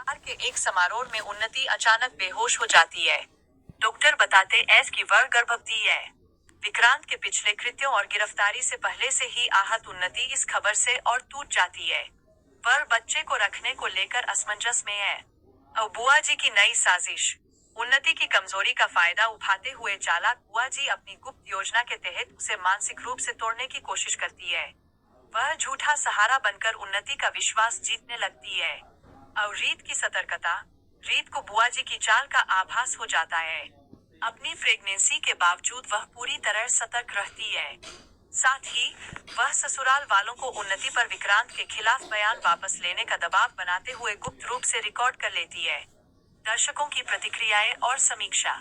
बिहार के एक समारोह में उन्नति अचानक बेहोश हो जाती है। डॉक्टर बताते एस की वह गर्भवती है। विक्रांत के पिछले कृत्यों और गिरफ्तारी से पहले से ही आहत उन्नति इस खबर से और टूट जाती है। वह बच्चे को रखने को लेकर असमंजस में है। अब बुआ जी की नई साजिश। उन्नति की कमजोरी का फायदा उठाते हुए चालाक बुआ जी अपनी गुप्त योजना के तहत उसे मानसिक रूप से तोड़ने की कोशिश करती है। वह झूठा सहारा बनकर उन्नति का विश्वास जीतने लगती है। और रीत की सतर्कता। रीत को बुआ जी की चाल का आभास हो जाता है। अपनी प्रेगनेंसी के बावजूद वह पूरी तरह सतर्क रहती है। साथ ही वह ससुराल वालों को उन्नति पर विक्रांत के खिलाफ बयान वापस लेने का दबाव बनाते हुए गुप्त रूप से रिकॉर्ड कर लेती है। दर्शकों की प्रतिक्रियाएं और समीक्षा।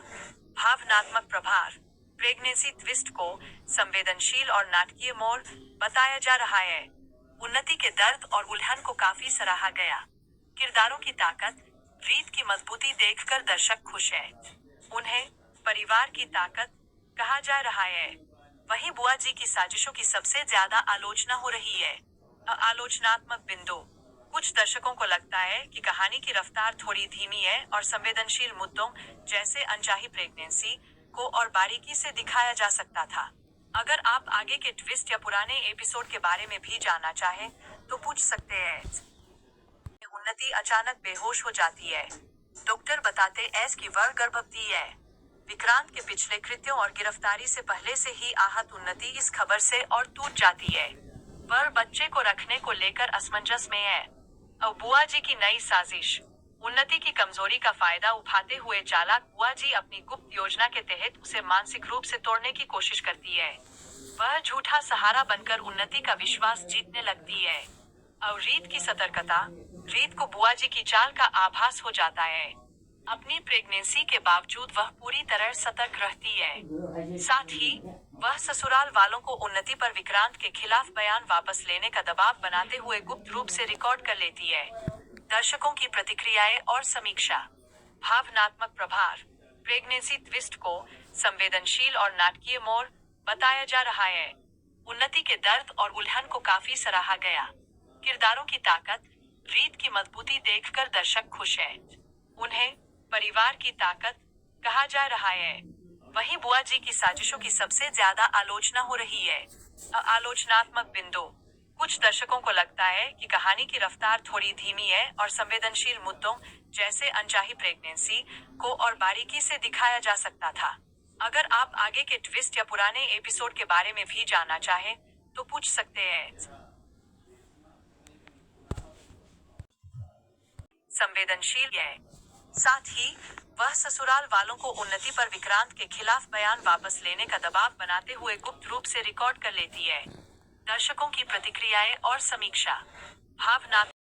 भावनात्मक प्रभार। प्रेगनेंसी ट्विस्ट को संवेदनशील और नाटकीय मोड़ बताया जा रहा है। उन्नति के दर्द और उलझन को काफी सराहा गया। किरदारों की ताकत। रीत की मजबूती देखकर दर्शक खुश है। उन्हें परिवार की ताकत कहा जा रहा है। वहीं बुआ जी की साजिशों की सबसे ज्यादा आलोचना हो रही है। आलोचनात्मक बिंदु। कुछ दर्शकों को लगता है कि कहानी की रफ्तार थोड़ी धीमी है और संवेदनशील मुद्दों जैसे अनचाही प्रेगनेंसी को और बारीकी से दिखाया जा सकता था। अगर आप आगे के ट्विस्ट या पुराने एपिसोड के बारे में भी जानना चाहें, तो पूछ सकते हैं। उन्नति अचानक बेहोश हो जाती है। डॉक्टर बताते एस की वह गर्भवती है। विक्रांत के पिछले कृत्यों और गिरफ्तारी से पहले से ही आहत उन्नति इस खबर से और टूट जाती है। वह बच्चे को रखने को लेकर असमंजस में है। अब बुआ जी की नई साजिश। उन्नति की कमजोरी का फायदा उठाते हुए चालाक बुआ जी अपनी गुप्त योजना के तहत उसे मानसिक रूप से तोड़ने की कोशिश करती है। वह झूठा सहारा बनकर उन्नति का विश्वास जीतने लगती है। और रीत की सतर्कता। रीत को बुआ जी की चाल का आभास हो जाता है। अपनी प्रेगनेंसी के बावजूद वह पूरी तरह सतर्क रहती है। साथ ही वह ससुराल वालों को उन्नति पर विक्रांत के खिलाफ बयान वापस लेने का दबाव बनाते हुए गुप्त रूप से रिकॉर्ड कर लेती है। दर्शकों की प्रतिक्रियाएं और समीक्षा। भावनात्मक प्रभार। प्रेगनेंसी ट्विस्ट को संवेदनशील और नाटकीय मोड़ बताया जा रहा है। उन्नति के दर्द और उलझन को काफी सराहा गया। किरदारों की ताकत। रीत की मजबूती देखकर दर्शक खुश है। उन्हें परिवार की ताकत कहा जा रहा है। वहीं बुआ जी की साजिशों की सबसे ज्यादा आलोचना हो रही है। आलोचनात्मक बिंदु। कुछ दर्शकों को लगता है कि कहानी की रफ्तार थोड़ी धीमी है और संवेदनशील मुद्दों जैसे अनचाही प्रेगनेंसी को और बारीकी से दिखाया जा सकता था। अगर आप आगे के ट्विस्ट या पुराने एपिसोड के बारे में भी जानना चाहें, तो पूछ सकते हैं। संवेदनशील है। साथ ही वह ससुराल वालों को उन्नति पर विक्रांत के खिलाफ बयान वापस लेने का दबाव बनाते हुए गुप्त रूप से रिकॉर्ड कर लेती है। दर्शकों की प्रतिक्रियाएं और समीक्षा। भावनात्मक